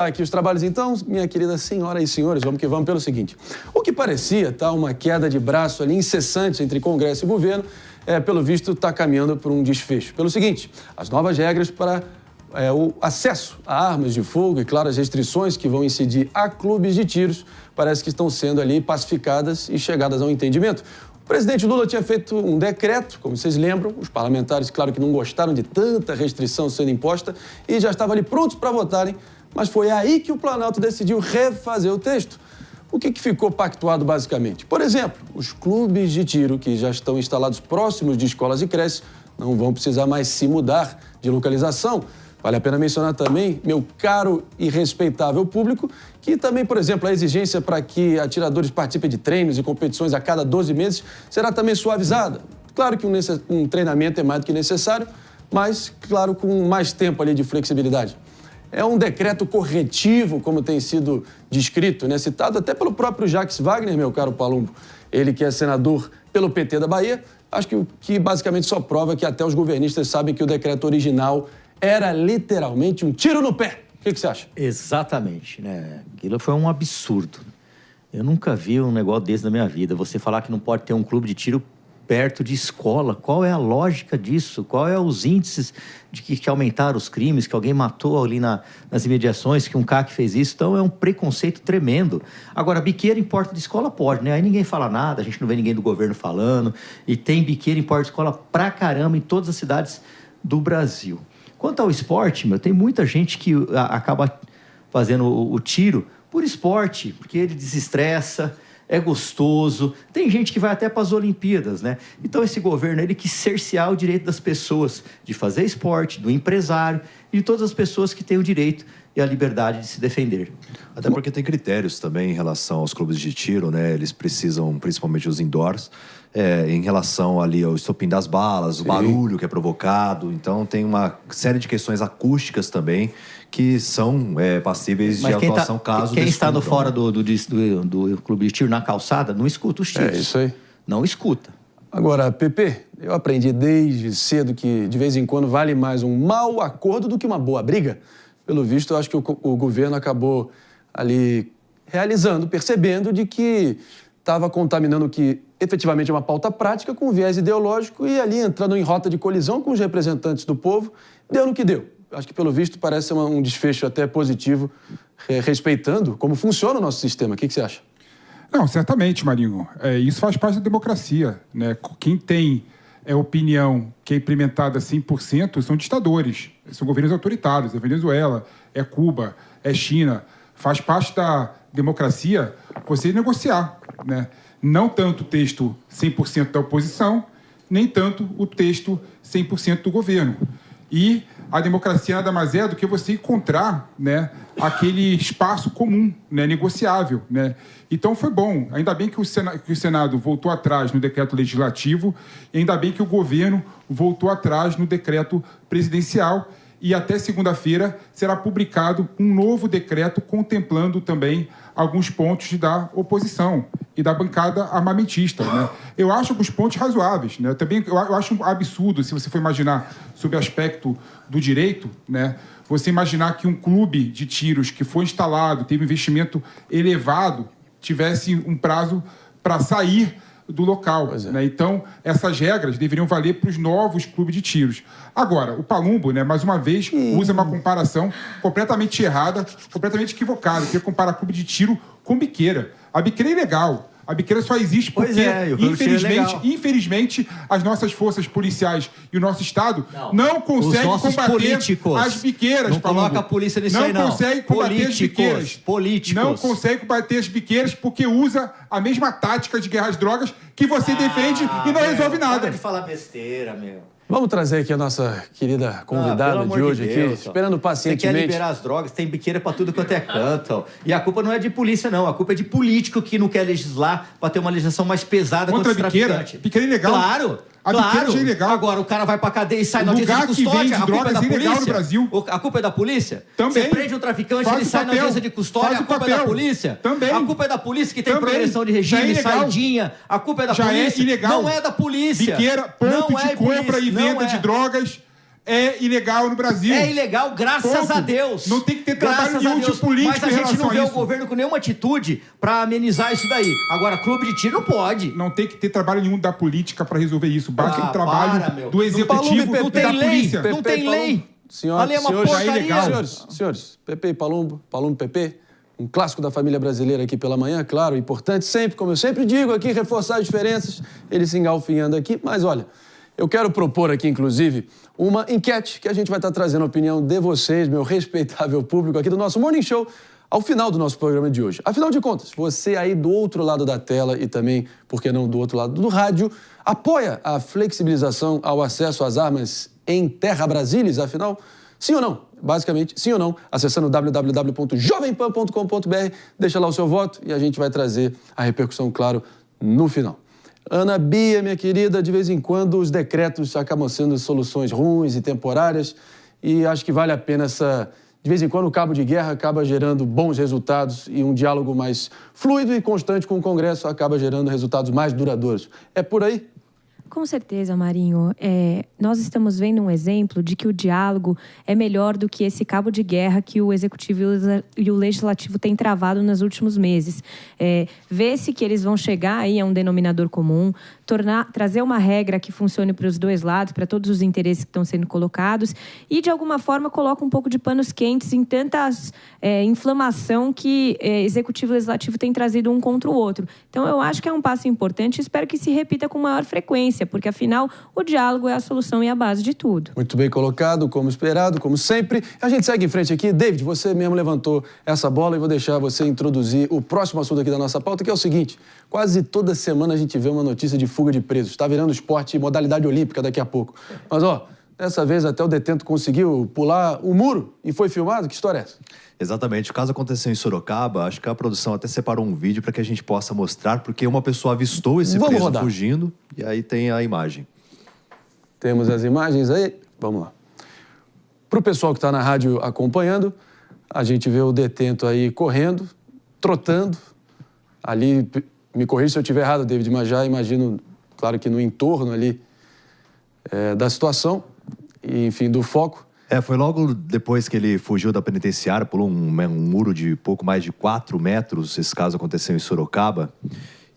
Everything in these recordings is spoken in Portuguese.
Aqui os trabalhos, então, minha querida senhora e senhores, vamos que vamos pelo seguinte. O que parecia uma queda de braço ali incessante entre Congresso e governo, pelo visto, está caminhando por um desfecho. Pelo seguinte, as novas regras para o acesso a armas de fogo e, claro, as restrições que vão incidir a clubes de tiros, parece que estão sendo ali pacificadas e chegadas a um entendimento. O presidente Lula tinha feito um decreto, como vocês lembram, os parlamentares, claro que não gostaram de tanta restrição sendo imposta e já estavam ali prontos para votarem. Mas foi aí que o Planalto decidiu refazer o texto. O que ficou pactuado basicamente? Por exemplo, os clubes de tiro que já estão instalados próximos de escolas e creches não vão precisar mais se mudar de localização. Vale a pena mencionar também, meu caro e respeitável público, que também, por exemplo, a exigência para que atiradores participem de treinos e competições a cada 12 meses será também suavizada. Claro que um treinamento é mais do que necessário, mas, claro, com mais tempo ali de flexibilidade. É um decreto corretivo, como tem sido descrito, citado até pelo próprio Jacques Wagner, meu caro Palumbo. Ele que é senador pelo PT da Bahia, acho que basicamente só prova que até os governistas sabem que o decreto original era literalmente um tiro no pé. O que você acha? Exatamente, Aquilo foi um absurdo. Eu nunca vi um negócio desse na minha vida. Você falar que não pode ter um clube de tiro perto de escola. Qual é a lógica disso? Qual é os índices de que aumentaram os crimes, que alguém matou ali nas imediações, que um CAC fez isso? Então, é um preconceito tremendo. Agora, biqueira em porta de escola pode, Aí ninguém fala nada, a gente não vê ninguém do governo falando. E tem biqueira em porta de escola pra caramba em todas as cidades do Brasil. Quanto ao esporte, tem muita gente que acaba fazendo o tiro por esporte, porque ele desestressa, é gostoso. Tem gente que vai até para as Olimpíadas, Então, esse governo, ele quis cercear o direito das pessoas de fazer esporte, do empresário e de todas as pessoas que têm o direito e a liberdade de se defender. Até porque tem critérios também em relação aos clubes de tiro, Eles precisam, principalmente os indoors, em relação ali ao estopim das balas, o barulho que é provocado. Então, tem uma série de questões acústicas também que são passíveis de atuação caso... Quem está fora do clube de tiro na calçada não escuta os tiros. É isso aí. Não escuta. Agora, Pepe, eu aprendi desde cedo que, de vez em quando, vale mais um mau acordo do que uma boa briga. Pelo visto, eu acho que o governo acabou ali percebendo de que estava contaminando o que efetivamente é uma pauta prática com viés ideológico e ali entrando em rota de colisão com os representantes do povo, deu no que deu. Acho que, pelo visto, parece um desfecho até positivo, respeitando como funciona o nosso sistema. O que você acha? Não, certamente, Marinho. Isso faz parte da democracia, Quem tem opinião que é implementada 100% são ditadores, são governos autoritários. É Venezuela, é Cuba, é China. Faz parte da democracia você negociar, Não tanto o texto 100% da oposição, nem tanto o texto 100% do governo. E a democracia nada mais é do que você encontrar aquele espaço comum, negociável. Então foi bom, ainda bem que o Senado voltou atrás no decreto legislativo e ainda bem que o governo voltou atrás no decreto presidencial e até segunda-feira será publicado um novo decreto contemplando também alguns pontos da oposição e da bancada armamentista. Eu acho alguns pontos razoáveis. Também eu acho um absurdo, se você for imaginar sob o aspecto do direito, você imaginar que um clube de tiros que foi instalado, teve um investimento elevado, tivesse um prazo para sair do local. Então, essas regras deveriam valer para os novos clubes de tiros. Agora, o Palumbo, mais uma vez, usa uma comparação completamente errada, completamente equivocada, que é comparar clube de tiro com biqueira. A biqueira é ilegal. A biqueira só existe porque, infelizmente, as nossas forças policiais e o nosso Estado não conseguem combater as biqueiras. Não coloca a polícia nisso aí, não. Não consegue combater as biqueiras. Políticos. Não consegue combater as biqueiras porque usa a mesma tática de guerra às drogas que você defende e não resolve nada. Para de falar besteira, meu. Vamos trazer aqui a nossa querida convidada de hoje, esperando pacientemente. Você quer liberar as drogas, tem biqueira pra tudo quanto é canto. E a culpa não é de polícia, não. A culpa é de político que não quer legislar pra ter uma legislação mais pesada contra os traficantes. Biqueira é ilegal. Claro. A biqueira já é ilegal. Agora o cara vai pra cadeia e sai na audiência de custódia. A culpa é da polícia? No Brasil. A culpa é da polícia? Também. Você prende um traficante, ele sai na audiência de custódia. A culpa é da polícia? Também. A culpa é da polícia que tem progressão de regime, saidinha. A culpa é da polícia? Já é ilegal. Não é da polícia. Biqueira, ponto de compra e venda de drogas é ilegal no Brasil. É ilegal, graças a Deus. Não tem que ter trabalho nenhum de político. Mas a gente não vê o governo com nenhuma atitude para amenizar isso daí. Agora, clube de tiro não pode. Não tem que ter trabalho nenhum da política para resolver isso. Basta o trabalho do executivo não tem da lei, polícia. não tem lei. Senhores, é uma porcaria. Senhores, Pepe e Palumbo, Pepe, um clássico da família brasileira aqui pela manhã, claro, importante sempre, como eu sempre digo aqui, reforçar as diferenças, eles se engalfinhando aqui, mas olha, eu quero propor aqui, inclusive, uma enquete que a gente vai estar trazendo a opinião de vocês, meu respeitável público aqui do nosso Morning Show, ao final do nosso programa de hoje. Afinal de contas, você aí do outro lado da tela e também, por que não, do outro lado do rádio, apoia a flexibilização ao acesso às armas em Terra Brasilis, afinal, sim ou não? Basicamente, sim ou não? Acessando www.jovempan.com.br, deixa lá o seu voto e a gente vai trazer a repercussão, claro, no final. Ana Bia, minha querida, de vez em quando os decretos acabam sendo soluções ruins e temporárias e acho que vale a pena essa... De vez em quando o cabo de guerra acaba gerando bons resultados e um diálogo mais fluido e constante com o Congresso acaba gerando resultados mais duradouros. É por aí? Com certeza, Marinho. Nós estamos vendo um exemplo de que o diálogo é melhor do que esse cabo de guerra que o Executivo e o Legislativo têm travado nos últimos meses. Vê-se que eles vão chegar aí a um denominador comum, trazer uma regra que funcione para os dois lados, para todos os interesses que estão sendo colocados e, de alguma forma, coloca um pouco de panos quentes em tanta inflamação que Executivo e Legislativo têm trazido um contra o outro. Então, eu acho que é um passo importante e espero que se repita com maior frequência, porque, afinal, o diálogo é a solução e a base de tudo. Muito bem colocado, como esperado, como sempre. A gente segue em frente aqui. David, você mesmo levantou essa bola e vou deixar você introduzir o próximo assunto aqui da nossa pauta, que é o seguinte. Quase toda semana a gente vê uma notícia de fuga de presos. Está virando esporte modalidade olímpica daqui a pouco. Mas, dessa vez até o detento conseguiu pular o muro e foi filmado. Que história é essa? Exatamente. O caso aconteceu em Sorocaba. Acho que a produção até separou um vídeo para que a gente possa mostrar, porque uma pessoa avistou esse preso fugindo e aí tem a imagem. Temos as imagens aí? Vamos lá. Para o pessoal que está na rádio acompanhando, a gente vê o detento aí correndo, trotando. Ali, me corrija se eu estiver errado, David, mas já imagino, claro que no entorno ali da situação e, enfim, do foco. Foi logo depois que ele fugiu da penitenciária, pulou um muro de pouco mais de 4 metros. Esse caso aconteceu em Sorocaba.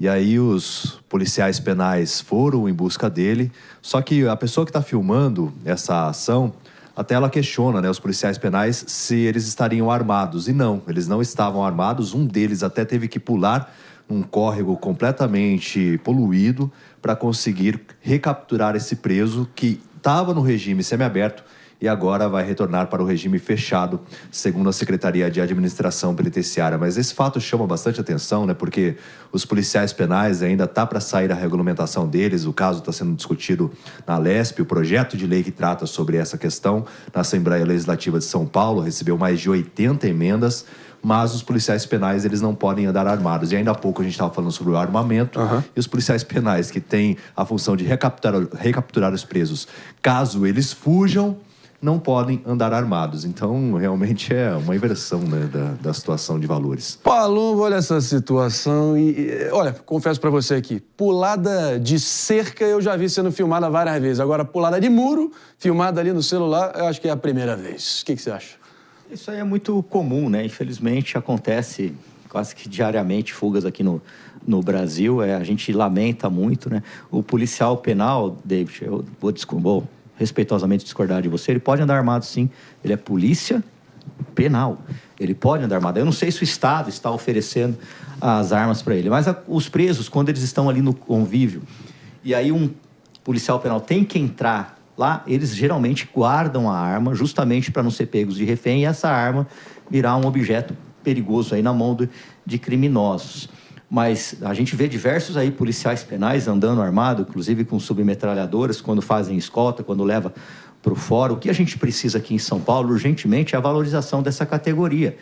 E aí os policiais penais foram em busca dele. Só que a pessoa que está filmando essa ação, até ela questiona, os policiais penais, se eles estariam armados. E não, eles não estavam armados. Um deles até teve que pular num córrego completamente poluído para conseguir recapturar esse preso que estava no regime semiaberto e agora vai retornar para o regime fechado, segundo a Secretaria de Administração Penitenciária. Mas esse fato chama bastante atenção, porque os policiais penais ainda está para sair a regulamentação deles. O caso está sendo discutido na LESP, o projeto de lei que trata sobre essa questão na Assembleia Legislativa de São Paulo recebeu mais de 80 emendas, mas os policiais penais eles não podem andar armados. E ainda há pouco a gente estava falando sobre o armamento, e os policiais penais que têm a função de recapturar os presos, caso eles fujam, não podem andar armados. Então, realmente é uma inversão da situação de valores. Palumbo, olha essa situação olha, confesso pra você aqui, pulada de cerca eu já vi sendo filmada várias vezes. Agora, pulada de muro, filmada ali no celular, eu acho que é a primeira vez. O que você acha? Isso aí é muito comum, Infelizmente, acontece quase que diariamente fugas aqui no Brasil. A gente lamenta muito, O policial penal, David, eu vou respeitosamente discordar de você, ele pode andar armado sim, ele é polícia penal, ele pode andar armado. Eu não sei se o Estado está oferecendo as armas para ele, mas os presos, quando eles estão ali no convívio, e aí um policial penal tem que entrar lá, eles geralmente guardam a arma, justamente para não ser pegos de refém, e essa arma virar um objeto perigoso aí na mão de criminosos. Mas a gente vê diversos aí policiais penais andando armado, inclusive com submetralhadoras, quando fazem escolta, quando leva para o fórum. O que a gente precisa aqui em São Paulo, urgentemente, é a valorização dessa categoria.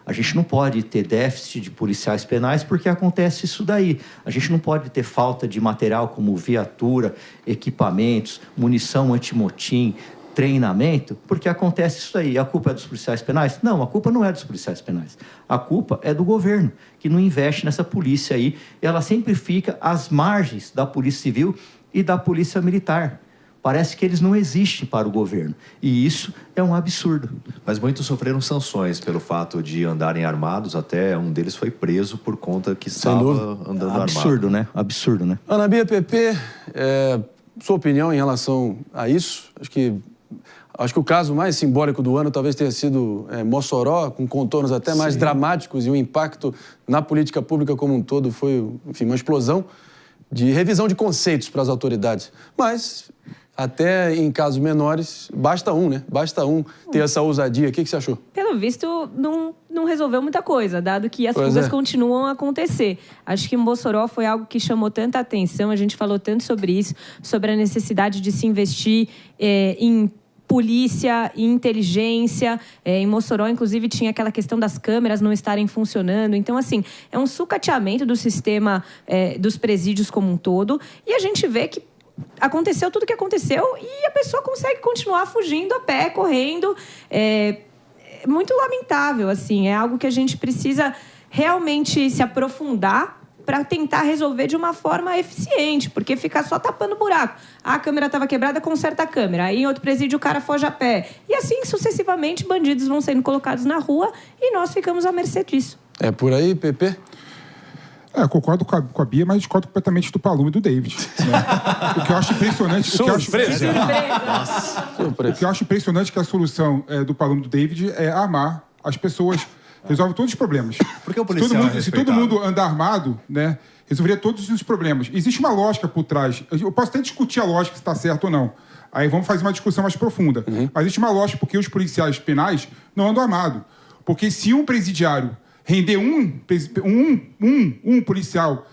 A gente não pode ter déficit de policiais penais porque acontece isso daí. A gente não pode ter falta de material como viatura, equipamentos, munição antimotim, treinamento, porque acontece isso aí. A culpa é dos policiais penais? Não, a culpa não é dos policiais penais. A culpa é do governo, que não investe nessa polícia aí. Ela sempre fica às margens da polícia civil e da polícia militar. Parece que eles não existem para o governo. E isso é um absurdo. Mas muitos sofreram sanções pelo fato de andarem armados. Até um deles foi preso por conta que estava andando armado. Absurdo, né? Absurdo, né? Ana Bia, PP, sua opinião em relação a isso? Acho que o caso mais simbólico do ano talvez tenha sido Mossoró, com contornos até mais dramáticos, e o impacto na política pública como um todo foi, enfim, uma explosão de revisão de conceitos para as autoridades. Mas, até em casos menores, basta um, né? Basta um ter essa ousadia. O que você achou? Pelo visto, não resolveu muita coisa, dado que as fugas continuam a acontecer. Acho que Mossoró foi algo que chamou tanta atenção, a gente falou tanto sobre isso, sobre a necessidade de se investir em polícia e inteligência. Em Mossoró, inclusive, tinha aquela questão das câmeras não estarem funcionando. Então, assim, é um sucateamento do sistema dos presídios como um todo. E a gente vê que aconteceu tudo o que aconteceu e a pessoa consegue continuar fugindo a pé, correndo. É muito lamentável, assim. É algo que a gente precisa realmente se aprofundar para tentar resolver de uma forma eficiente, porque ficar só tapando buraco. A câmera estava quebrada, conserta a câmera. Aí em outro presídio o cara foge a pé. E assim, sucessivamente, bandidos vão sendo colocados na rua e nós ficamos à mercê disso. É por aí, PP? Concordo com a Bia, mas discordo completamente do Paloma e do David. Né? O que eu acho impressionante... Surpresa! O que eu acho impressionante é que a solução do Paloma e do David é armar as pessoas... Resolve todos os problemas. Porque o policial se todo mundo andar armado, né, resolveria todos os problemas. Existe uma lógica por trás. Eu posso até discutir a lógica se está certo ou não. Aí vamos fazer uma discussão mais profunda. Mas existe uma lógica porque os policiais penais não andam armados. Porque se um presidiário render um policial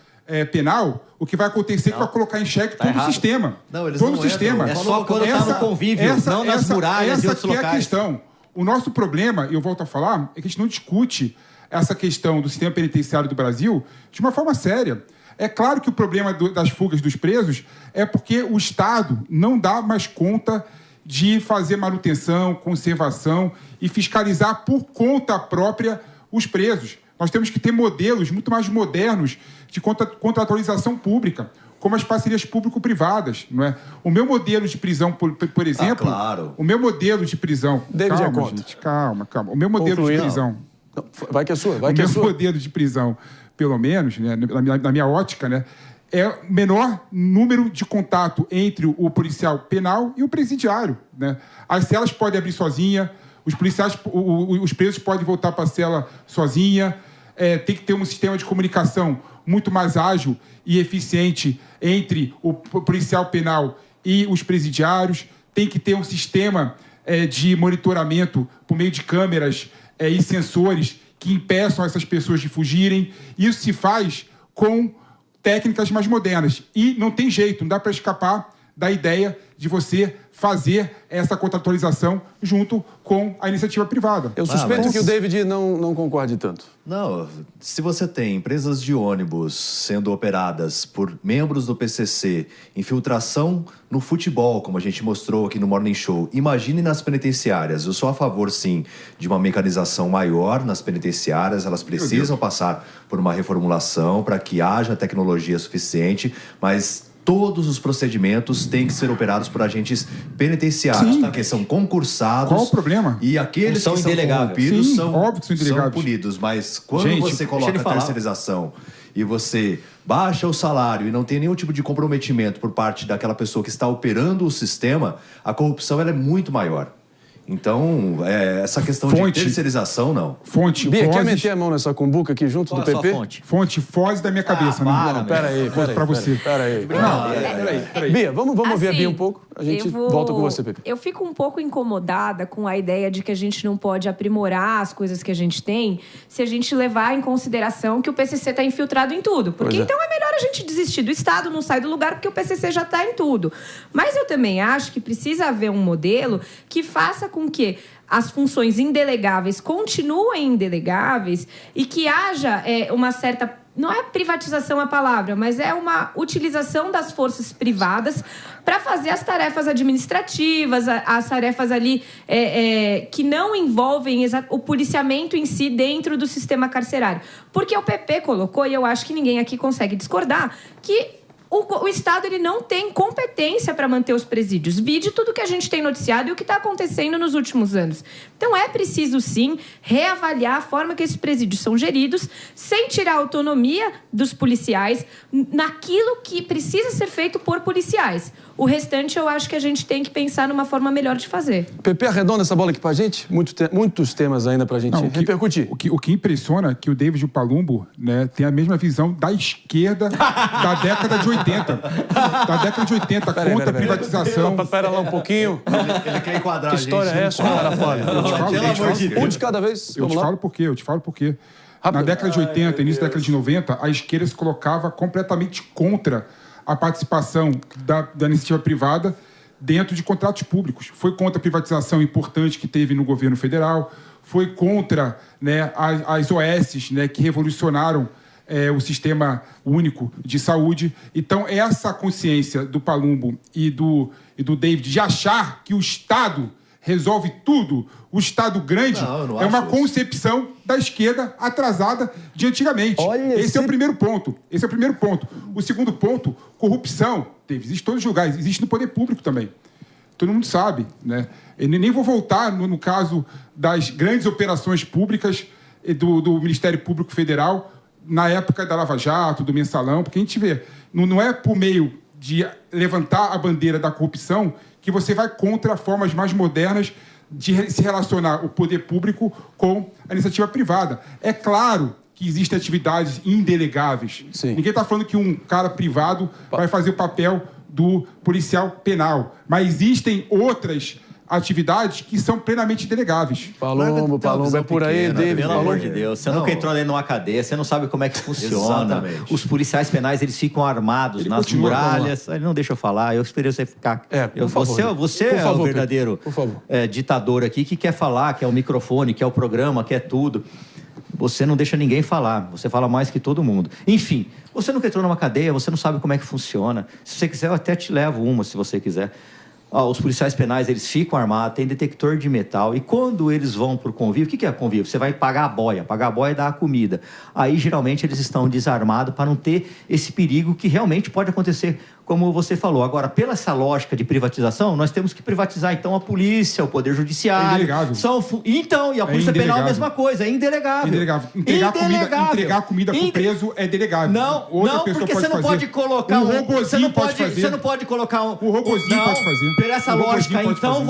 penal, o que vai acontecer é que vai colocar em xeque todo o sistema. Não, eles todo não o sistema. É só quando está no convívio, não nas muralhas e outros locais. Essa é a questão. O nosso problema, e eu volto a falar, é que a gente não discute essa questão do sistema penitenciário do Brasil de uma forma séria. É claro que o problema das fugas dos presos é porque o Estado não dá mais conta de fazer manutenção, conservação e fiscalizar por conta própria os presos. Nós temos que ter modelos muito mais modernos de contratualização pública, como as parcerias público-privadas, não é? O meu modelo de prisão, por exemplo... claro. O meu modelo de prisão... David calma, gente, calma. O meu modelo de prisão... Vai que é sua, O meu modelo de prisão, pelo menos, né, na minha ótica, né, é o menor número de contato entre o policial penal e o presidiário, né? As celas podem abrir sozinha, os presos podem voltar para a cela sozinha, tem que ter um sistema de comunicação muito mais ágil e eficiente entre o policial penal e os presidiários, tem que ter um sistema de monitoramento por meio de câmeras e sensores que impeçam essas pessoas de fugirem. Isso se faz com técnicas mais modernas. E não tem jeito, não dá para escapar da ideia de você fazer essa contratualização junto com a iniciativa privada. Eu suspeito que o David não concorde tanto. Não, se você tem empresas de ônibus sendo operadas por membros do PCC, infiltração no futebol, como a gente mostrou aqui no Morning Show, imagine nas penitenciárias. Eu sou a favor, sim, de uma mecanização maior nas penitenciárias. Elas precisam passar por uma reformulação para que haja tecnologia suficiente, mas todos os procedimentos têm que ser operados por agentes penitenciários, porque são concursados. Qual o problema? E aqueles que são corrompidos são punidos. Mas quando você coloca a terceirização e você baixa o salário e não tem nenhum tipo de comprometimento por parte daquela pessoa que está operando o sistema, a corrupção ela é muito maior. Então, essa questão de terceirização, não. Bia, quer meter a mão nessa cumbuca aqui junto do PP? Fonte, foge da minha cabeça. Não, peraí. Pra você. Peraí. Bia, vamos ouvir a Bia um pouco. A gente volta com você, PP. Eu fico um pouco incomodada com a ideia de que a gente não pode aprimorar as coisas que a gente tem se a gente levar em consideração que o PCC está infiltrado em tudo. Porque então é melhor a gente desistir do Estado, não sair do lugar, porque o PCC já está em tudo. Mas eu também acho que precisa haver um modelo que faça com que as funções indelegáveis continuem indelegáveis e que haja uma certa... Não é privatização a palavra, mas é uma utilização das forças privadas para fazer as tarefas administrativas, as tarefas ali que não envolvem o policiamento em si dentro do sistema carcerário. Porque o PP colocou, e eu acho que ninguém aqui consegue discordar, que O Estado ele não tem competência para manter os presídios. Vide tudo que a gente tem noticiado e o que está acontecendo nos últimos anos. Então, é preciso, sim, reavaliar a forma que esses presídios são geridos, sem tirar a autonomia dos policiais naquilo que precisa ser feito por policiais. O restante, eu acho que a gente tem que pensar numa forma melhor de fazer. Pepe, arredonda essa bola aqui pra gente. Muitos temas ainda pra gente repercutir. O que impressiona é que o David Palumbo, né, tem a mesma visão da esquerda da década de 80. Da década de 80, contra a privatização. Pera lá um pouquinho. Ele quer enquadrar Que história é essa, cara? Um de cada vez. Eu te falo por quê. Na década de 80, início da década de 90, a esquerda se colocava completamente contra a participação da iniciativa privada dentro de contratos públicos. Foi contra a privatização importante que teve no governo federal, foi contra, né, as OS, né, que revolucionaram o sistema único de saúde. Então, essa consciência do Palumbo e do David de achar que o Estado resolve tudo, o Estado grande, é uma concepção da esquerda atrasada de antigamente. Esse é o primeiro ponto. O segundo ponto, corrupção. Existe em todos os lugares, existe no poder público também. Todo mundo sabe, né? Eu nem vou voltar no caso das grandes operações públicas do Ministério Público Federal, na época da Lava Jato, do Mensalão, porque a gente vê, não é por meio de levantar a bandeira da corrupção que você vai contra formas mais modernas de se relacionar o poder público com a iniciativa privada. É claro que existem atividades indelegáveis. Sim. Ninguém está falando que um cara privado vai fazer o papel do policial penal, mas existem outras atividades que são plenamente delegáveis. Palumbo, é por aí, David. Pelo amor de Deus, você nunca entrou dentro de uma cadeia, você não sabe como é que funciona. Exatamente. Os policiais penais, eles ficam armados nas muralhas. Ele não deixa eu falar, eu esperei você ficar. Você é o verdadeiro ditador aqui que quer falar, quer o microfone, quer o programa, quer tudo. Você não deixa ninguém falar, você fala mais que todo mundo. Enfim, você nunca entrou numa cadeia, você não sabe como é que funciona. Se você quiser, eu até te levo uma, se você quiser. Os policiais penais, eles ficam armados, tem detector de metal, e quando eles vão para o convívio, o que é convívio? Você vai pagar a boia é dar a comida. Aí, geralmente, eles estão desarmados para não ter esse perigo que realmente pode acontecer, como você falou. Agora, pela essa lógica de privatização, nós temos que privatizar, então, a polícia, o Poder Judiciário. É indelegável. Então, e a Polícia Penal, a mesma coisa, é indelegável. Entregar comida pro preso é delegável. Não, porque você não pode colocar um robozinho pode fazer. Você não pode colocar o robozinho pode fazer. Por essa lógica, então,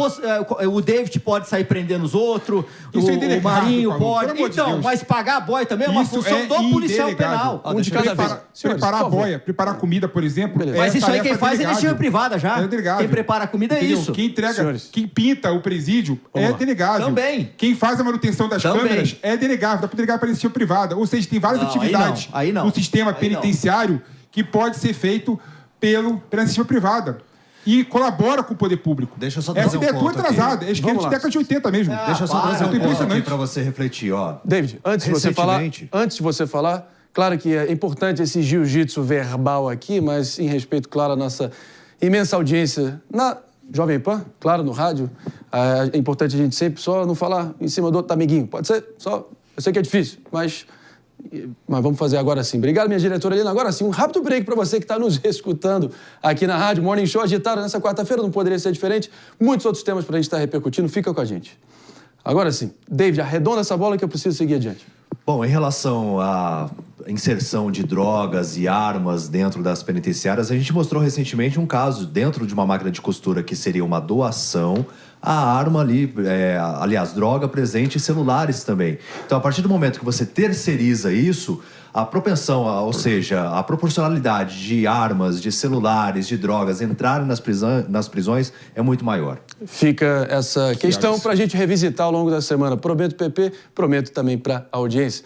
o David pode sair prendendo os outros, o Marinho pode. Então, mas pagar a boia também é uma função do policial penal. De cada vez. Preparar a boia, preparar a comida, por exemplo. Mas isso aí quem faz é iniciativa privada já. É delegado. Quem prepara a comida é isso. Quem entrega, quem pinta o presídio é delegado. Também. Quem faz a manutenção das câmeras é delegado. Dá para delegar para iniciativa privada. Ou seja, tem várias atividades no sistema penitenciário que pode ser feito pela iniciativa privada. E colabora com o poder público. Deixa eu só trazer essa ideia atrasada. É esquerda de década de 80 mesmo. Deixa eu só trazer um ponto aqui para você refletir. David, antes de você falar, claro que é importante esse jiu-jitsu verbal aqui, mas em respeito, claro, à nossa imensa audiência na Jovem Pan, claro, no rádio, é importante a gente sempre só não falar em cima do outro amiguinho. Pode ser? Só. Eu sei que é difícil, mas vamos fazer agora sim. Obrigado, minha diretora Helena. Agora sim, um rápido break para você que está nos escutando aqui na rádio. Morning Show agitado nessa quarta-feira, não poderia ser diferente. Muitos outros temas para a gente estar repercutindo. Fica com a gente. Agora sim. David, arredonda essa bola que eu preciso seguir adiante. Bom, em relação à inserção de drogas e armas dentro das penitenciárias, a gente mostrou recentemente um caso dentro de uma máquina de costura que seria uma doação. A arma ali, aliás, droga presente em celulares também. Então, a partir do momento que você terceiriza isso, a propensão, ou seja, a proporcionalidade de armas, de celulares, de drogas entrarem nas prisões é muito maior. Fica essa questão para a gente revisitar ao longo da semana. Prometo, PP, prometo também para a audiência.